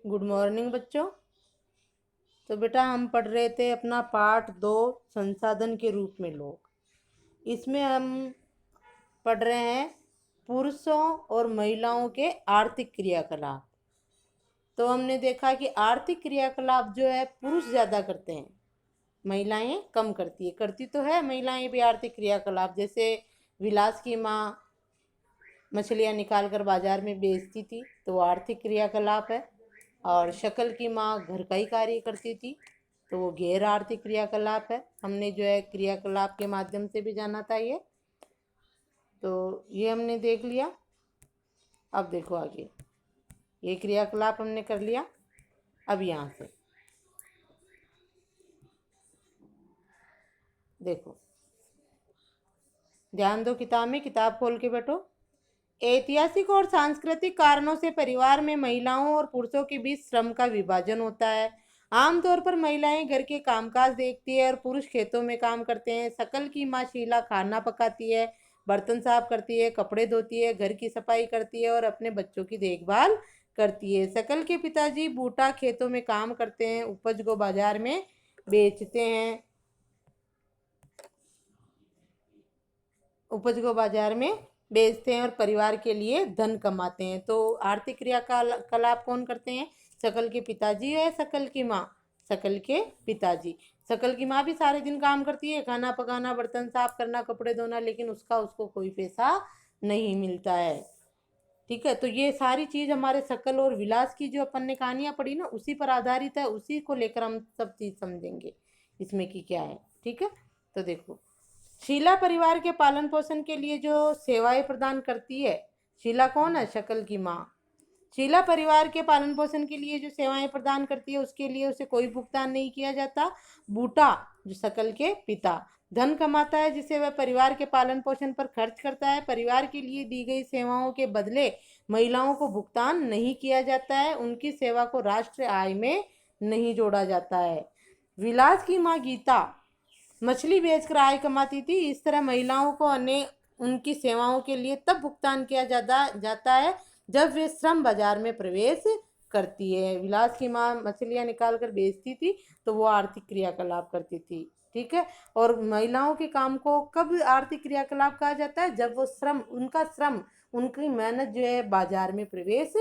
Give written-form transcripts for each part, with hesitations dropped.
Good morning बच्चों। तो बेटा हम पढ़ रहे थे अपना पाठ 2 संसाधन के रूप में लोग। इसमें हम पढ़ रहे हैं पुरुषों और महिलाओं के आर्थिक क्रियाकलाप। तो हमने देखा कि आर्थिक क्रियाकलाप जो है पुरुष ज़्यादा करते हैं, महिलाएं कम करती है। करती तो है महिलाएं भी आर्थिक क्रियाकलाप, जैसे विलास की माँ मछलियाँ निकाल कर बाजार में बेचती थी तो वो आर्थिक क्रियाकलाप है। और शकल की माँ घर का ही कार्य करती थी तो वो गैर आर्थिक क्रियाकलाप है। हमने जो है क्रियाकलाप के माध्यम से भी जाना था ये, तो ये हमने देख लिया। अब देखो आगे, ये क्रियाकलाप हमने कर लिया। अब यहाँ से देखो, ध्यान दो किताब में, किताब खोल के बैठो। ऐतिहासिक और सांस्कृतिक कारणों से परिवार में महिलाओं और पुरुषों के बीच श्रम का विभाजन होता है। आमतौर पर महिलाएं घर के कामकाज देखती है और पुरुष खेतों में काम करते हैं। शकल की माँ शीला खाना पकाती है, बर्तन साफ करती है, कपड़े धोती है, घर की सफाई करती है और अपने बच्चों की देखभाल करती है। शकल के पिताजी बूटा खेतों में काम करते हैं, उपज को बाजार में बेचते हैं, उपज को बाजार में बेचते हैं और परिवार के लिए धन कमाते हैं। तो आर्थिक क्रियाकलाप कौन करते हैं? शकल के पिताजी है, शकल की माँ? शकल के पिताजी। शकल की माँ भी सारे दिन काम करती है, खाना पकाना, बर्तन साफ करना, कपड़े धोना, लेकिन उसका उसको कोई पैसा नहीं मिलता है। ठीक है, तो ये सारी चीज हमारे शकल और विलास की जो अपन ने कहानियां पढ़ी ना, उसी पर आधारित है, उसी को लेकर हम सब चीज समझेंगे इसमें कि क्या है। ठीक है, तो देखो, शीला परिवार के पालन पोषण के लिए जो सेवाएं प्रदान करती है, शीला कौन है? शकल की माँ। शीला परिवार के पालन पोषण के लिए जो सेवाएं प्रदान करती है उसके लिए उसे कोई भुगतान नहीं किया जाता। बूटा जो शकल के पिता धन कमाता है जिसे वह परिवार के पालन पोषण पर खर्च करता है। परिवार के लिए दी गई सेवाओं के बदले महिलाओं को भुगतान नहीं किया जाता है, उनकी सेवा को राष्ट्रीय आय में नहीं जोड़ा जाता है। विलास की माँ गीता मछली बेचकर आय कमाती थी। इस तरह महिलाओं को अन्य उनकी सेवाओं के लिए तब भुगतान किया जाता है जब वे श्रम बाजार में प्रवेश करती है। विलास की माँ मछलियाँ निकाल कर बेचती थी तो वो आर्थिक क्रियाकलाप करती थी। ठीक है, और महिलाओं के काम को कब आर्थिक क्रियाकलाप कहा जाता है? जब वो श्रम, उनकी मेहनत जो है बाजार में प्रवेश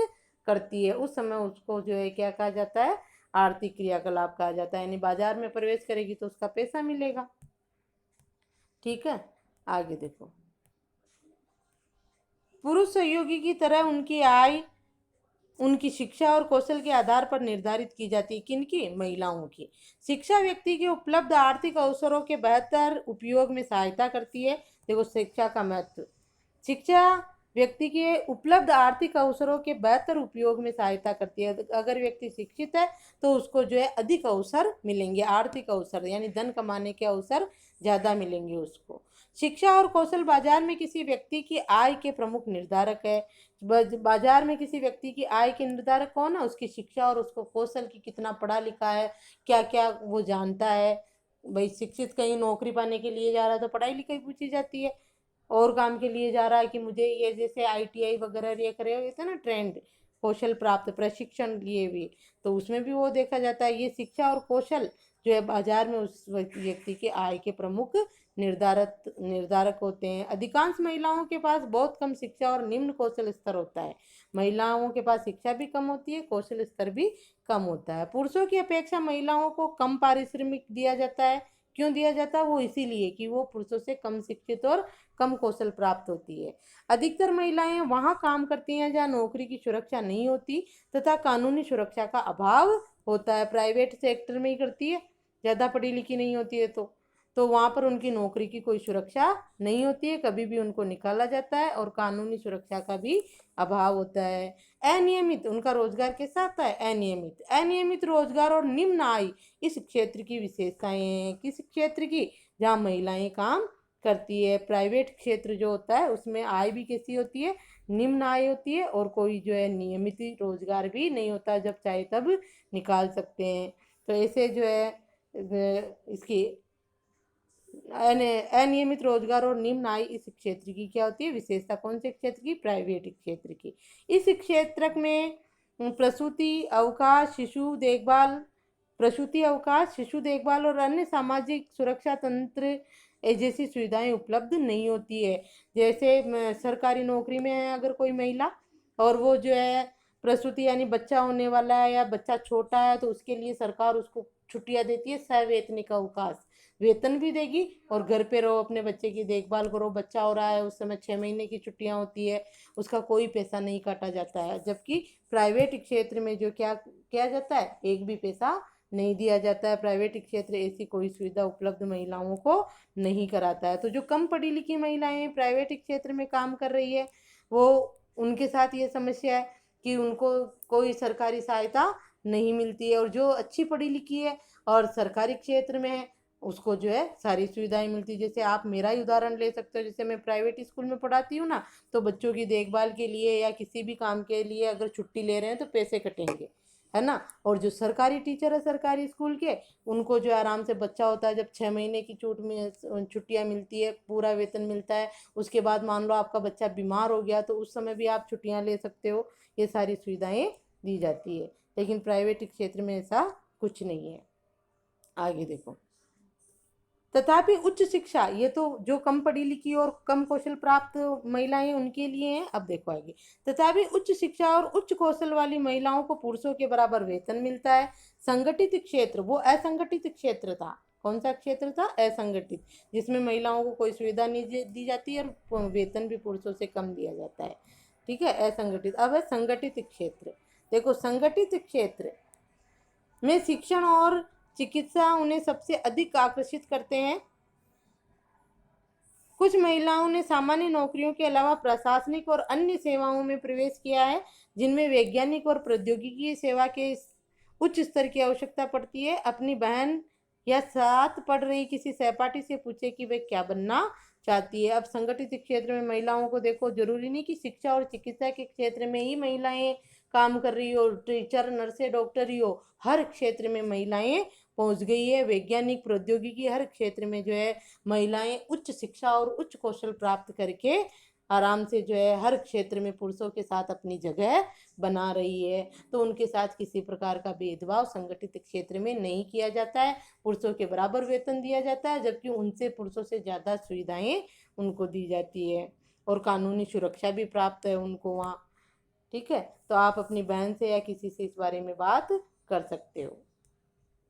करती है, उस समय उसको जो है क्या कहा जाता है? आर्थिक क्रियाकलाप कहा जाता है। यानी बाजार में प्रवेश करेगी तो उसका पैसा मिलेगा। ठीक है, आगे देखो, पुरुष सहयोगी की तरह उनकी आय उनकी शिक्षा और कौशल के आधार पर निर्धारित की जाती है। किनकी? महिलाओं की। शिक्षा व्यक्ति के उपलब्ध आर्थिक अवसरों के बेहतर उपयोग में सहायता करती है। देखो शिक्षा का महत्व, शिक्षा व्यक्ति के उपलब्ध आर्थिक अवसरों के बेहतर उपयोग में सहायता करती है। अगर व्यक्ति शिक्षित है तो उसको जो है अधिक अवसर मिलेंगे, आर्थिक अवसर यानी धन कमाने के अवसर ज़्यादा मिलेंगे उसको। शिक्षा और कौशल बाजार में किसी व्यक्ति की आय के प्रमुख निर्धारक है। बाजार में किसी व्यक्ति की आय के निर्धारक कौन है? उसकी शिक्षा और उसको कौशल की, कितना पढ़ा लिखा है, क्या क्या वो जानता है। भाई शिक्षित कहीं नौकरी पाने के लिए जा रहा है तो पढ़ाई लिखाई पूछी जाती है, और काम के लिए जा रहा है कि मुझे ये जैसे आईटीआई वगैरह ये करे हुए थे ना, ट्रेंड कौशल प्राप्त प्रशिक्षण लिए भी, तो उसमें भी वो देखा जाता है। ये शिक्षा और कौशल जो है बाजार में उस व्यक्ति के आय के प्रमुख निर्धारक होते हैं। अधिकांश महिलाओं के पास बहुत कम शिक्षा और निम्न कौशल स्तर होता है। महिलाओं के पास शिक्षा भी कम होती है, कौशल स्तर भी कम होता है। पुरुषों की अपेक्षा महिलाओं को कम पारिश्रमिक दिया जाता है। क्यों दिया जाता है? वो इसीलिए कि वो पुरुषों से कम शिक्षित और कम कौशल प्राप्त होती है। अधिकतर महिलाएं वहां काम करती हैं जहां नौकरी की सुरक्षा नहीं होती तथा कानूनी सुरक्षा का अभाव होता है। प्राइवेट सेक्टर में ही करती है, ज़्यादा पढ़ी लिखी नहीं होती है तो वहाँ पर उनकी नौकरी की कोई सुरक्षा नहीं होती है, कभी भी उनको निकाला जाता है, और कानूनी सुरक्षा का भी अभाव होता है। अनियमित उनका रोजगार कैसा आता है? अनियमित रोजगार और निम्न आय इस क्षेत्र की विशेषताएं हैं। किस क्षेत्र की? जहाँ महिलाएं काम करती है। प्राइवेट क्षेत्र जो होता है उसमें आय भी कैसी होती है? निम्न आय होती है, और कोई जो है नियमित रोजगार भी नहीं होता, जब चाहे तब निकाल सकते हैं। तो ऐसे जो है इसकी अनियमित रोजगार और निम्न आय इस क्षेत्र की क्या होती है? विशेषता। कौन से क्षेत्र की? प्राइवेट क्षेत्र की। इस क्षेत्र में प्रसूति अवकाश, शिशु देखभाल और अन्य सामाजिक सुरक्षा तंत्र जैसी सुविधाएं उपलब्ध नहीं होती है। जैसे सरकारी नौकरी में है अगर कोई महिला, और वो जो है प्रसूति यानी बच्चा होने वाला है या बच्चा छोटा है, तो उसके लिए सरकार उसको छुट्टियां देती है, सवैतनिक अवकाश, वेतन भी देगी और घर पे रहो, अपने बच्चे की देखभाल करो। बच्चा हो रहा है उस समय 6 महीने की छुट्टियां होती है, उसका कोई पैसा नहीं काटा जाता है। जबकि प्राइवेट क्षेत्र में जो क्या किया जाता है, एक भी पैसा नहीं दिया जाता है। प्राइवेट क्षेत्र ऐसी कोई सुविधा उपलब्ध महिलाओं को नहीं कराता है। तो जो कम पढ़ी लिखी महिलाएं प्राइवेट क्षेत्र में काम कर रही है, वो उनके साथ ये समस्या है कि उनको कोई सरकारी सहायता नहीं मिलती है, और जो अच्छी पढ़ी लिखी है और सरकारी क्षेत्र में है, उसको जो है सारी सुविधाएं मिलती है। जैसे आप मेरा ही उदाहरण ले सकते हो, जैसे मैं प्राइवेट स्कूल में पढ़ाती हूँ ना, तो बच्चों की देखभाल के लिए या किसी भी काम के लिए अगर छुट्टी ले रहे हैं तो पैसे कटेंगे, है ना। और जो सरकारी टीचर है सरकारी स्कूल के, उनको जो आराम से बच्चा होता है, जब 6 महीने की छुट्टियां मिलती है, पूरा वेतन मिलता है। उसके बाद मान लो आपका बच्चा बीमार हो गया, तो उस समय भी आप छुट्टियां ले सकते हो। ये सारी सुविधाएं दी जाती है। लेकिन प्राइवेट क्षेत्र में ऐसा कुछ नहीं है। आगे देखो, तथापि उच्च शिक्षा, ये तो जो कम पढ़ी लिखी और कम कौशल प्राप्त महिलाएं उनके लिए हैं। अब देखो आगे, तथापि उच्च शिक्षा और उच्च कौशल वाली महिलाओं को पुरुषों के बराबर वेतन मिलता है। संगठित क्षेत्र, वो असंगठित क्षेत्र था। कौन सा क्षेत्र था? असंगठित, जिसमें महिलाओं को कोई सुविधा नहीं दी जाती है और वेतन भी पुरुषों से कम दिया जाता है। ठीक है, असंगठित। अब है संगठित क्षेत्र। देखो, संगठित क्षेत्र में शिक्षण और चिकित्सा उन्हें सबसे अधिक आकर्षित करते हैं। कुछ महिलाओं ने सामान्य नौकरियों के अलावा प्रशासनिक और अन्य सेवाओं में प्रवेश किया है, जिनमें वैज्ञानिक और प्रौद्योगिकी सेवा के उच्च स्तर की आवश्यकता पड़ती है। अपनी बहन या साथ पढ़ रही किसी सहपाठी से पूछे कि वे क्या बनना चाहती है। अब संगठित क्षेत्र में महिलाओं को देखो, जरूरी नहीं कि शिक्षा और चिकित्सा के क्षेत्र में ही महिलाएं काम कर रही हो, टीचर, नर्से, डॉक्टर ही हो, हर क्षेत्र में महिलाएं पहुंच गई है। वैज्ञानिक, प्रौद्योगिकी, हर क्षेत्र में जो है महिलाएं उच्च शिक्षा और उच्च कौशल प्राप्त करके आराम से जो है हर क्षेत्र में पुरुषों के साथ अपनी जगह बना रही है। तो उनके साथ किसी प्रकार का भेदभाव संगठित क्षेत्र में नहीं किया जाता है। पुरुषों के बराबर वेतन दिया जाता है, जबकि उनसे पुरुषों से ज़्यादा सुविधाएं उनको दी जाती है और कानूनी सुरक्षा भी प्राप्त है उनको वहाँ। ठीक है, तो आप अपनी बहन से या किसी से इस बारे में बात कर सकते हो।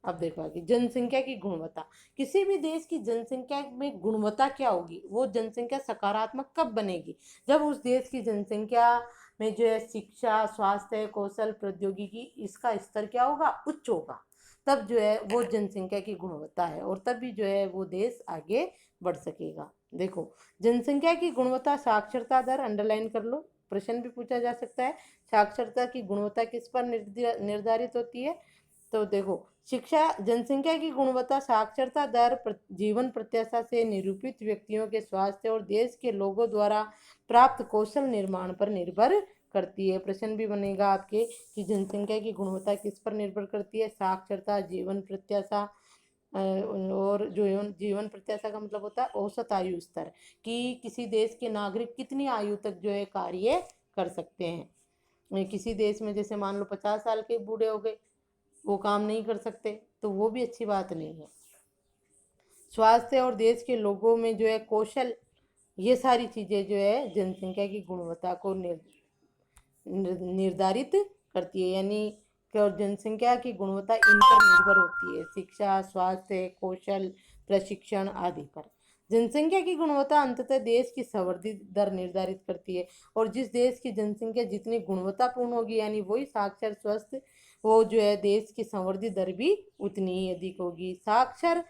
अब देखो आगे, जनसंख्या की गुणवत्ता। किसी भी देश की जनसंख्या में गुणवत्ता क्या होगी? वो जनसंख्या सकारात्मक कब बनेगी? जब उस देश की जनसंख्या में जो है शिक्षा, स्वास्थ्य, कौशल, प्रौद्योगिकी, इसका स्तर क्या होगा? उच्च होगा। तब जो है वो जनसंख्या की गुणवत्ता है, और तब भी जो है वो देश आगे बढ़ सकेगा। देखो, जनसंख्या की गुणवत्ता, साक्षरता दर, अंडरलाइन कर लो, प्रश्न भी पूछा जा सकता है। साक्षरता की गुणवत्ता किस पर निर्धारित होती है? तो देखो, शिक्षा, जनसंख्या की गुणवत्ता साक्षरता दर जीवन प्रत्याशा से निरूपित व्यक्तियों के स्वास्थ्य और देश के लोगों द्वारा प्राप्त कौशल निर्माण पर निर्भर करती है। प्रश्न भी बनेगा आपके कि जनसंख्या की गुणवत्ता किस पर निर्भर करती है? साक्षरता, जीवन प्रत्याशा, और जो जीवन प्रत्याशा का मतलब होता है औसत आयु स्तर, कि किसी देश के नागरिक कितनी आयु तक जो है कार्य कर सकते हैं। किसी देश में जैसे मान लो 50 साल के बूढ़े हो गए, वो काम नहीं कर सकते, तो वो भी अच्छी बात नहीं है। स्वास्थ्य और देश के लोगों में जो है कौशल, ये सारी चीज़ें जो है जनसंख्या की गुणवत्ता को निर्धारित करती है। यानी कि और जनसंख्या की गुणवत्ता इन पर निर्भर होती है, शिक्षा, स्वास्थ्य, कौशल, प्रशिक्षण आदि पर। जनसंख्या की गुणवत्ता अंततः देश की संवर्धी दर निर्धारित करती है, और जिस देश की जनसंख्या जितनी गुणवत्तापूर्ण होगी, यानी वही साक्षर, स्वस्थ, वो जो है देश की संवर्धी दर भी उतनी ही अधिक होगी। साक्षर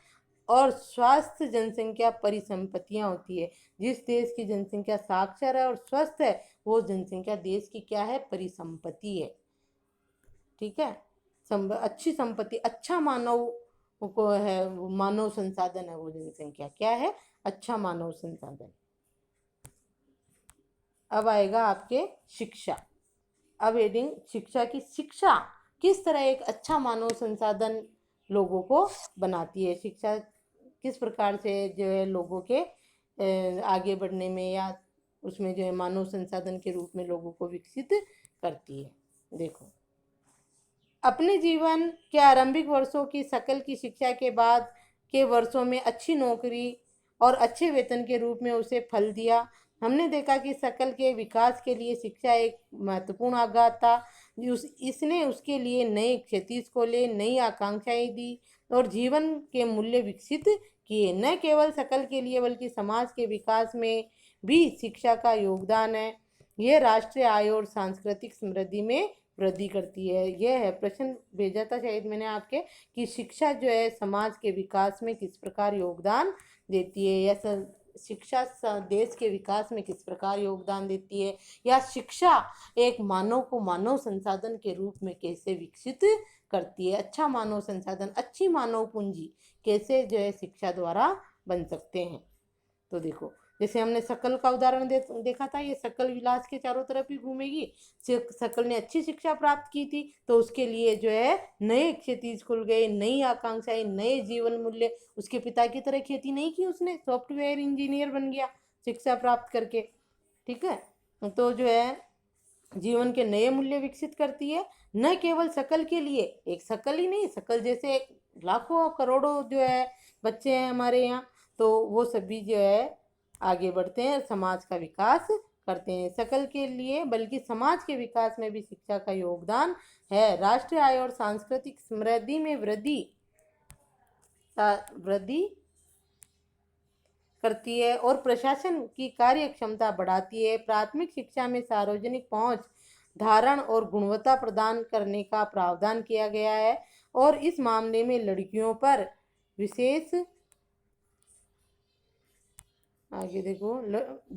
और स्वास्थ्य जनसंख्या परिसंपत्तियां होती है। जिस देश की जनसंख्या साक्षर है और स्वस्थ है, वो जनसंख्या देश की क्या है? परिसंपत्ति है। ठीक है, अच्छी संपत्ति, अच्छा मानव को है, मानव संसाधन है वो जनसंख्या। क्या है? अच्छा मानव संसाधन। अब आएगा आपके शिक्षा। अब हेडिंग शिक्षा की, शिक्षा किस तरह एक अच्छा मानव संसाधन लोगों को बनाती है? शिक्षा किस प्रकार से जो है लोगों के आगे बढ़ने में या उसमें जो है मानव संसाधन के रूप में लोगों को विकसित करती है? देखो, अपने जीवन के आरंभिक वर्षों की सकल की शिक्षा के बाद के वर्षों में अच्छी नौकरी और अच्छे वेतन के रूप में उसे फल दिया। हमने देखा कि सकल के विकास के लिए शिक्षा एक महत्वपूर्ण आघात था। इसने उसके लिए नए क्षितिज खोले, नई आकांक्षाएं दी और जीवन के मूल्य विकसित किए। न केवल सकल के लिए बल्कि समाज के विकास में भी शिक्षा का योगदान है। यह राष्ट्रीय आय और सांस्कृतिक समृद्धि में वृद्धि करती है। यह है प्रश्न भेजा था शायद मैंने आपके, कि शिक्षा जो है समाज के विकास में किस प्रकार योगदान देती है, या शिक्षा देश के विकास में किस प्रकार योगदान देती है, या शिक्षा एक मानव को मानव संसाधन के रूप में कैसे विकसित करती है। अच्छा मानव संसाधन, अच्छी मानव पूंजी कैसे जो है शिक्षा द्वारा बन सकते हैं। तो देखो, जैसे हमने शकल का उदाहरण देखा था, ये शकल विलास के चारों तरफ ही घूमेगी। शकल ने अच्छी शिक्षा प्राप्त की थी तो उसके लिए जो है नए क्षितिज खुल गए, नई आकांक्षाएं, नए जीवन मूल्य। उसके पिता की तरह खेती नहीं की उसने, सॉफ्टवेयर इंजीनियर बन गया शिक्षा प्राप्त करके। ठीक है, तो जो है जीवन के नए मूल्य विकसित करती है। न केवल शकल के लिए, एक शकल ही नहीं, शकल जैसे लाखों करोड़ों जो है बच्चे हैं हमारे यहाँ, तो वो सभी जो है आगे बढ़ते हैं, समाज का विकास करते हैं। शकल के लिए बल्कि समाज के विकास में भी शिक्षा का योगदान है। राष्ट्रीय आय और सांस्कृतिक समृद्धि में वृद्धि करती है और प्रशासन की कार्य क्षमता बढ़ाती है। प्राथमिक शिक्षा में सार्वजनिक पहुंच, धारण और गुणवत्ता प्रदान करने का प्रावधान किया गया है और इस मामले में लड़कियों पर विशेष आगे देखो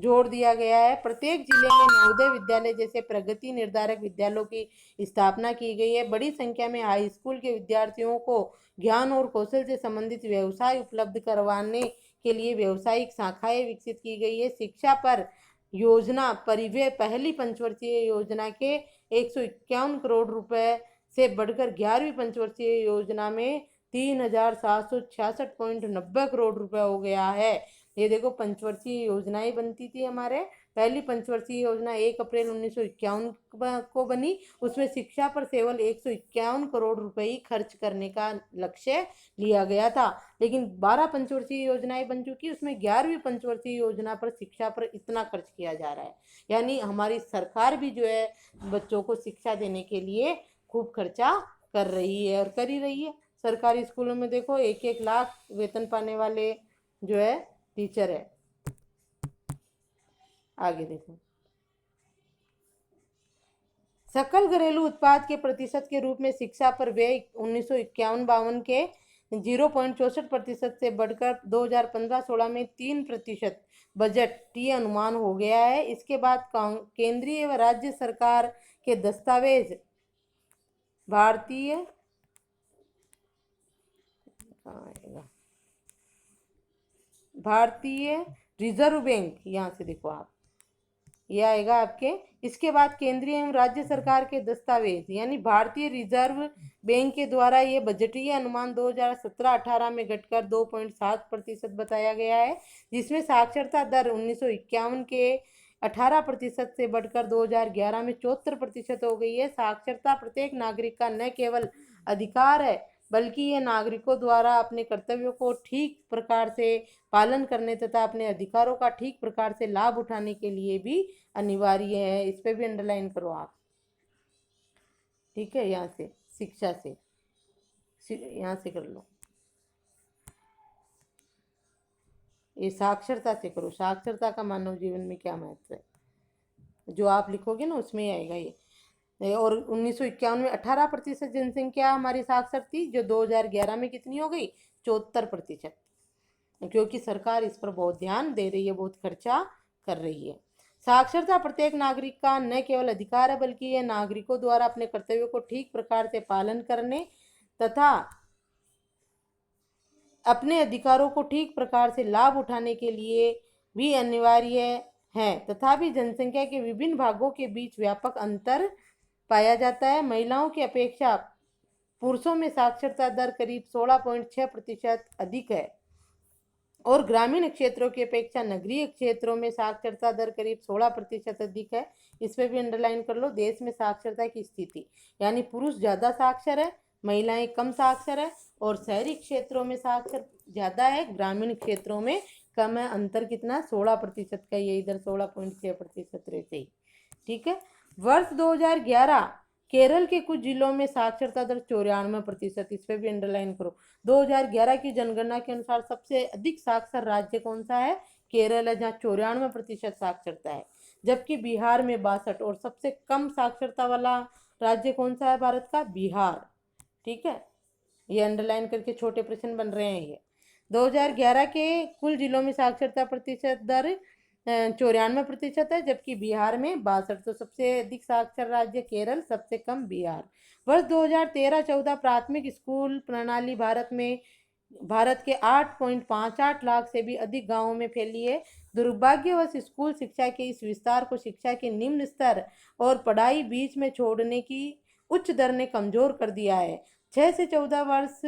जोर दिया गया है। प्रत्येक जिले में नवोदय विद्यालय जैसे प्रगति निर्धारक विद्यालयों की स्थापना की गई है। बड़ी संख्या में हाई स्कूल के विद्यार्थियों को ज्ञान और कौशल से संबंधित व्यवसाय उपलब्ध करवाने के लिए व्यावसायिक शाखाएं विकसित की गई है। शिक्षा पर योजना परिव्यय पहली पंचवर्षीय योजना के 151 करोड़ रुपए से बढ़कर 11वीं पंचवर्षीय योजना में 3766.90 करोड़ रुपए हो गया है। ये देखो, पंचवर्षीय योजनाएं बनती थी हमारे। पहली पंचवर्षीय योजना 1 अप्रैल 1951 को बनी। उसमें शिक्षा पर केवल 151 करोड़ रुपए ही खर्च करने का लक्ष्य लिया गया था, लेकिन 12 पंचवर्षीय योजनाएं बन चुकी, उसमें 11वीं पंचवर्षीय योजना पर शिक्षा पर इतना खर्च किया जा रहा है। यानी हमारी सरकार भी जो है बच्चों को शिक्षा देने के लिए खूब खर्चा कर रही है और कर ही रही है। सरकारी स्कूलों में देखो 1-1 लाख वेतन पाने वाले जो है टीचर है। आगे देखो, सकल घरेलू उत्पाद के प्रतिशत के रूप में शिक्षा पर व्यय 1951-52 के 0.64% से बढ़कर 2015-16 में 3% बजटीय अनुमान हो गया है। इसके बाद केंद्रीय व राज्य सरकार के दस्तावेज भारतीय भारतीय रिजर्व बैंक, यहाँ से देखो आप, यह आएगा आपके। इसके बाद केंद्रीय एवं राज्य सरकार के दस्तावेज यानी भारतीय रिजर्व बैंक के द्वारा ये बजटीय अनुमान 2017-18 में घटकर 2.7% बताया गया है, जिसमें साक्षरता दर 1951 के 18% से बढ़कर 2011 में 74% हो गई है। साक्षरता प्रत्येक नागरिक का न केवल अधिकार है बल्कि यह नागरिकों द्वारा अपने कर्तव्यों को ठीक प्रकार से पालन करने तथा अपने अधिकारों का ठीक प्रकार से लाभ उठाने के लिए भी अनिवार्य है। इस पे भी अंडरलाइन करो आप। ठीक है, यहाँ से शिक्षा से यहाँ से कर लो, ये साक्षरता से करो। साक्षरता का मानव जीवन में क्या महत्व है, जो आप लिखोगे ना उसमें ही आएगा ये। और 1951 में 18% जनसंख्या हमारी साक्षर थी, जो 2011 में कितनी हो गई, 74%, क्योंकि सरकार इस पर बहुत ध्यान दे रही है, बहुत खर्चा कर रही है। साक्षरता प्रत्येक नागरिक का न केवल अधिकार है बल्कि यह नागरिकों द्वारा अपने कर्तव्यों को ठीक प्रकार से पालन करने तथा अपने अधिकारों को ठीक प्रकार से लाभ उठाने के लिए भी अनिवार्य है। तथापि जनसंख्या के विभिन्न भागों के बीच व्यापक अंतर पाया जाता है। महिलाओं की अपेक्षा पुरुषों में साक्षरता दर करीब 16.6% अधिक है। और ग्रामीण क्षेत्रों की अपेक्षा नगरीय क्षेत्रों में साक्षरता दर करीब 16% अधिक है। इस पे भी अंडरलाइन कर लो। देश में साक्षरता की स्थिति, यानी पुरुष ज़्यादा साक्षर है, महिलाएं कम साक्षर है, और शहरी क्षेत्रों में साक्षर ज़्यादा है, ग्रामीण क्षेत्रों में कम है। अंतर कितना? 16% का। ये इधर 16.6% रहते ही। ठीक है। वर्ष 2011 केरल के कुछ जिलों में साक्षरता दर 94%। इस पे भी अंडरलाइन करो। 2011 की जनगणना के अनुसार सबसे अधिक साक्षर राज्य कौन सा है? केरल है, जहाँ 94% साक्षरता है। जबकि बिहार में 62। और सबसे कम साक्षरता वाला राज्य कौन सा है भारत का? बिहार। ठीक है, ये अंडरलाइन करके छोटे प्रश्न बन रहे हैं ये। 2011 के कुल जिलों में साक्षरता प्रतिशत दर 94% है, जबकि बिहार में 62। तो सबसे अधिक साक्षर राज्य केरल, सबसे कम बिहार। वर्ष 2013-14 प्राथमिक स्कूल प्रणाली भारत के 8.58 लाख से भी अधिक गांवों में फैली है। दुर्भाग्यवश स्कूल शिक्षा के इस विस्तार को शिक्षा के निम्न स्तर और पढ़ाई बीच में छोड़ने की उच्च दर ने कमजोर कर दिया है। 6 से 14 वर्ष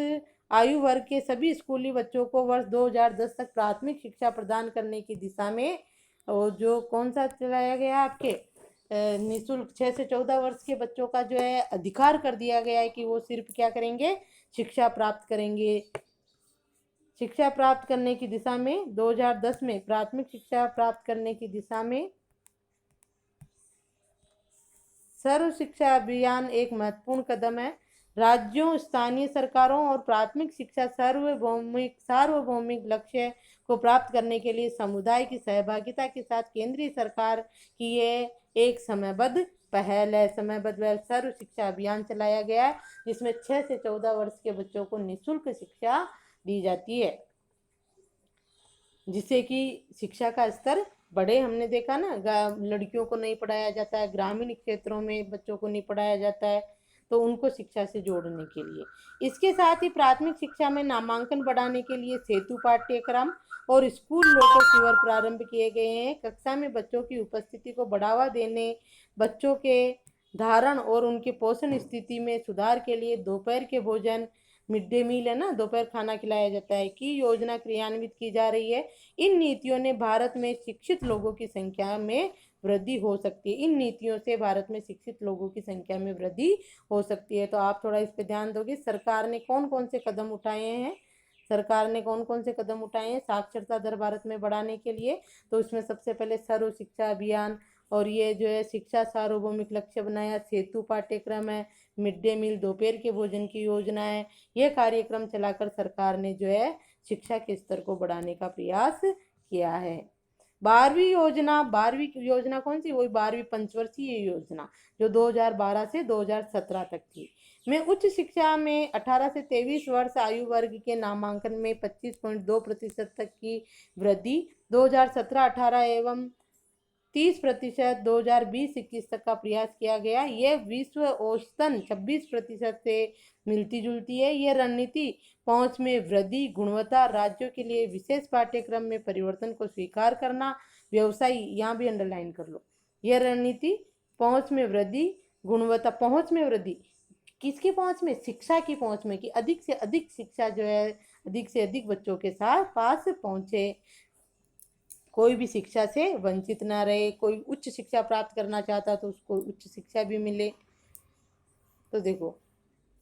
आयु वर्ग के सभी स्कूली बच्चों को वर्ष 2010 तक प्राथमिक शिक्षा प्रदान करने की दिशा में, और जो कौन सा चलाया गया आपके निःशुल्क 6 से 14 वर्ष के बच्चों का जो है अधिकार कर दिया गया है कि वो सिर्फ क्या करेंगे? शिक्षा प्राप्त करेंगे। शिक्षा प्राप्त करने की दिशा में 2010 में प्राथमिक शिक्षा प्राप्त करने की दिशा में सर्व शिक्षा अभियान एक महत्वपूर्ण कदम है। राज्यों, स्थानीय सरकारों और प्राथमिक शिक्षा सार्वभौमिक लक्ष्य को प्राप्त करने के लिए समुदाय की सहभागिता के साथ केंद्रीय सरकार की ये एक समयबद्ध पहल है। समयबद्ध सर्व शिक्षा अभियान चलाया गया है, जिसमें 6 से 14 वर्ष के बच्चों को निःशुल्क शिक्षा दी जाती है, जिससे कि शिक्षा का स्तर बढ़े। हमने देखा ना, लड़कियों को नहीं पढ़ाया जाता है, ग्रामीण क्षेत्रों में बच्चों को नहीं पढ़ाया जाता है, तो उनको शिक्षा से जोड़ने के लिए। इसके साथ ही प्राथमिक शिक्षा में नामांकन बढ़ाने के लिए सेतु पाठ्यक्रम और स्कूल लोटो प्रारंभ किए गए हैं। कक्षा में बच्चों की उपस्थिति को बढ़ावा देने, बच्चों के धारण और उनके पोषण स्थिति में सुधार के लिए दोपहर के भोजन, मिड डे मील है ना, दोपहर खाना खिलाया जाता है, की योजना क्रियान्वित की जा रही है। इन नीतियों ने भारत में शिक्षित लोगों की संख्या में वृद्धि हो सकती है। इन नीतियों से भारत में शिक्षित लोगों की संख्या में वृद्धि हो सकती है। तो आप थोड़ा इस पे ध्यान दोगे। सरकार ने कौन कौन से कदम उठाए हैं? सरकार ने कौन कौन से कदम उठाए हैं साक्षरता दर भारत में बढ़ाने के लिए? तो इसमें सबसे पहले सर्व शिक्षा अभियान, और ये जो है शिक्षा सार्वभौमिक लक्ष्य बनाया, सेतु पाठ्यक्रम है, मिड डे मील दोपहर के भोजन की योजना है। ये कार्यक्रम चलाकर सरकार ने जो है शिक्षा के स्तर को बढ़ाने का प्रयास किया है। 12वीं योजना कौन सी? वही 12वीं पंचवर्षीय योजना, जो 2012 से 2017 तक थी। में उच्च शिक्षा में 18 से 23 वर्ष आयु वर्ग के नामांकन में 25.2% तक की वृद्धि 2017-18 एवं 30% 2020-21 तक का प्रयास किया गया। यह विश्व औसतन 26% से मिलती जुलती है। यह रणनीति पहुंच में वृद्धि, गुणवत्ता, राज्यों के लिए विशेष पाठ्यक्रम में परिवर्तन को स्वीकार करना, व्यवसायी, यहाँ भी अंडरलाइन कर लो। यह रणनीति पहुंच में वृद्धि, गुणवत्ता, पहुंच में वृद्धि किसकी पहुंच में? शिक्षा की पहुंच में, कि अधिक से अधिक शिक्षा जो है अधिक से अधिक बच्चों के साथ पास पहुंचे, कोई भी शिक्षा से वंचित ना रहे। कोई उच्च शिक्षा प्राप्त करना चाहता तो उसको उच्च शिक्षा भी मिले। तो देखो,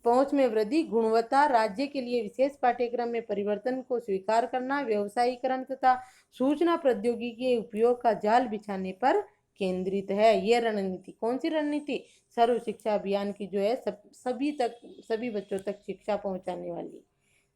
पहुंच में वृद्धि, गुणवत्ता, राज्य के लिए विशेष पाठ्यक्रम में परिवर्तन को स्वीकार करना, व्यवसायीकरण तथा सूचना प्रौद्योगिकी के उपयोग का जाल बिछाने पर केंद्रित है। यह रणनीति कौन सी रणनीति? सर्व शिक्षा अभियान की जो है सभी बच्चों तक शिक्षा पहुंचाने वाली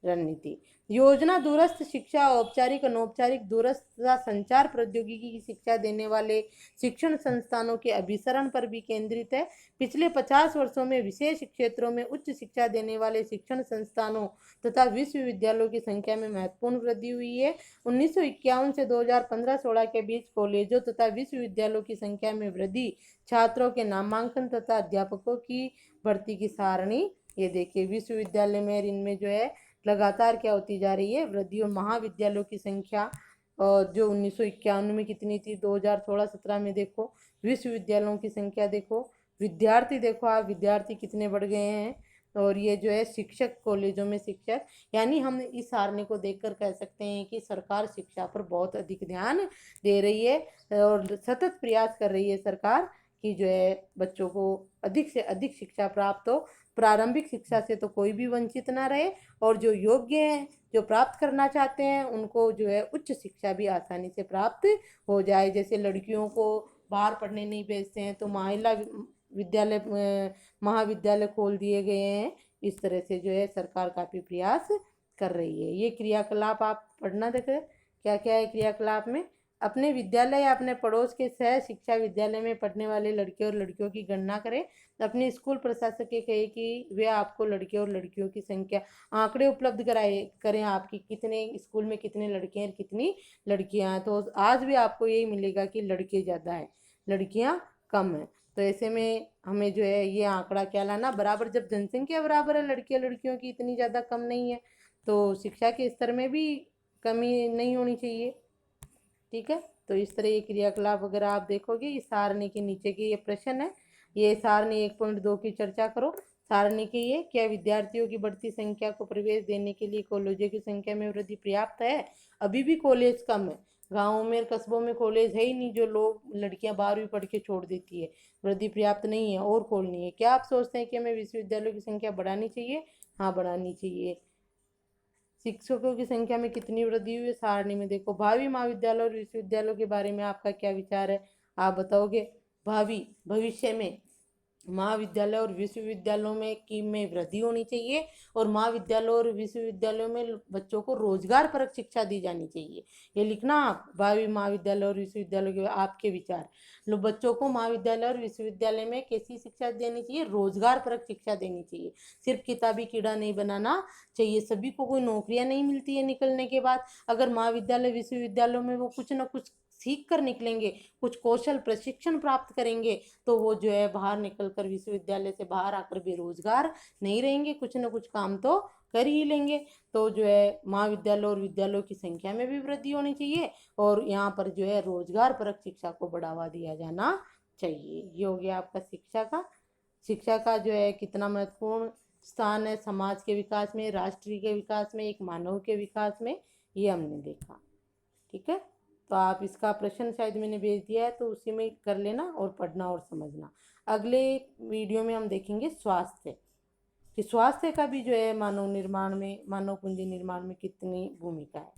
रणनीति। योजना दूरस्थ शिक्षा, औपचारिक, अनौपचारिक, दूरस्थ तथा संचार प्रौद्योगिकी की शिक्षा देने वाले शिक्षण संस्थानों के अभिसरण पर भी केंद्रित है। पिछले 50 वर्षों में विशेष क्षेत्रों में उच्च शिक्षा देने वाले शिक्षण संस्थानों तथा विश्वविद्यालयों की संख्या में महत्वपूर्ण वृद्धि हुई है। 1951 से 2015-16 के बीच कॉलेजों तथा विश्वविद्यालयों की संख्या में वृद्धि, छात्रों के नामांकन तथा अध्यापकों की भर्ती की सारणी ये देखिए। विश्वविद्यालय में इनमें जो है लगातार क्या होती जा रही है? वृद्धि। और महाविद्यालयों की संख्या जो 1951 में कितनी थी, 2016-17 में देखो विश्वविद्यालयों की संख्या देखो, विद्यार्थी देखो आप, विद्यार्थी कितने बढ़ गए हैं। और ये जो है शिक्षक, कॉलेजों में शिक्षक, यानी हम इस सारणी को देखकर कह सकते हैं कि सरकार शिक्षा पर बहुत अधिक ध्यान दे रही है और सतत प्रयास कर रही है सरकार कि जो है बच्चों को अधिक से अधिक शिक्षा प्राप्त हो। प्रारंभिक शिक्षा से तो कोई भी वंचित ना रहे, और जो योग्य हैं, जो प्राप्त करना चाहते हैं, उनको जो है उच्च शिक्षा भी आसानी से प्राप्त हो जाए। जैसे लड़कियों को बाहर पढ़ने नहीं भेजते हैं तो महिला विद्यालय, महाविद्यालय खोल दिए गए हैं। इस तरह से जो है सरकार काफ़ी प्रयास कर रही है। ये क्रियाकलाप आप पढ़ना देखें क्या क्या है क्रियाकलाप में। अपने विद्यालय या अपने पड़ोस के सह शिक्षा विद्यालय में पढ़ने वाले लड़के और लड़कियों की गणना करें। अपने स्कूल प्रशासक के कहे कि वे आपको लड़के और लड़कियों की संख्या आंकड़े उपलब्ध कराए करें, आपकी कितने स्कूल में कितने लड़के हैं, कितनी लड़कियां हैं। तो आज भी आपको यही मिलेगा कि लड़के ज़्यादा हैं, लड़कियां कम हैं। तो ऐसे में हमें जो है ये आंकड़ा क्या लाना, बराबर जब जनसंख्या बराबर है, लड़के लड़कियों की इतनी ज़्यादा कम नहीं है, तो शिक्षा के स्तर में भी कमी नहीं होनी चाहिए। ठीक है, तो इस तरह ये क्रियाकलाप अगर आप देखोगे, इस सारणी के नीचे के ये प्रश्न है, ये सारणी 1.2 की चर्चा करो। सारणी के ये, क्या विद्यार्थियों की बढ़ती संख्या को प्रवेश देने के लिए कॉलेजों की संख्या में वृद्धि पर्याप्त है? अभी भी कॉलेज कम है, गाँव में कस्बों में कॉलेज है ही नहीं, जो लोग लड़कियां 12वीं पढ़ के छोड़ देती है। वृद्धि पर्याप्त नहीं है और खोलनी है। क्या आप सोचते हैं कि हमें विश्वविद्यालयों की संख्या बढ़ानी चाहिए? हाँ, बढ़ानी चाहिए। शिक्षकों की संख्या में कितनी वृद्धि हुई है सारणी में देखो। भावी महाविद्यालय और विश्वविद्यालयों के बारे में आपका क्या विचार है, आप बताओगे। भावी, भविष्य में महाविद्यालय और विश्वविद्यालयों में वृद्धि होनी चाहिए, और महाविद्यालयों और विश्वविद्यालयों में बच्चों को रोजगार परक शिक्षा दी जानी चाहिए। ये लिखना आप, भावी महाविद्यालय और विश्वविद्यालय के आपके विचार। लो, बच्चों को महाविद्यालय और विश्वविद्यालय में कैसी शिक्षा देनी चाहिए? रोजगार परक शिक्षा देनी चाहिए। सिर्फ किताबी कीड़ा नहीं बनाना चाहिए। सभी को कोई नौकरियां नहीं मिलती है निकलने के बाद। अगर महाविद्यालय विश्वविद्यालयों में वो कुछ ना कुछ सीख कर निकलेंगे, कुछ कौशल प्रशिक्षण प्राप्त करेंगे, तो वो जो है बाहर निकलकर विश्वविद्यालय से बाहर आकर बेरोजगार नहीं रहेंगे, कुछ ना कुछ काम तो कर ही लेंगे। तो जो है महाविद्यालय और विद्यालयों की संख्या में भी वृद्धि होनी चाहिए, और यहाँ पर जो है रोजगार परक शिक्षा को बढ़ावा दिया जाना चाहिए। ये हो गया आपका शिक्षा का। शिक्षा का जो है कितना महत्वपूर्ण स्थान है समाज के विकास में, राष्ट्र के विकास में, एक मानव के विकास में, ये हमने देखा। ठीक है, तो आप इसका प्रश्न शायद मैंने भेज दिया है, तो उसी में कर लेना और पढ़ना और समझना। अगले वीडियो में हम देखेंगे स्वास्थ्य, कि स्वास्थ्य का भी जो है मानव निर्माण में, मानव पूंजी निर्माण में कितनी भूमिका है।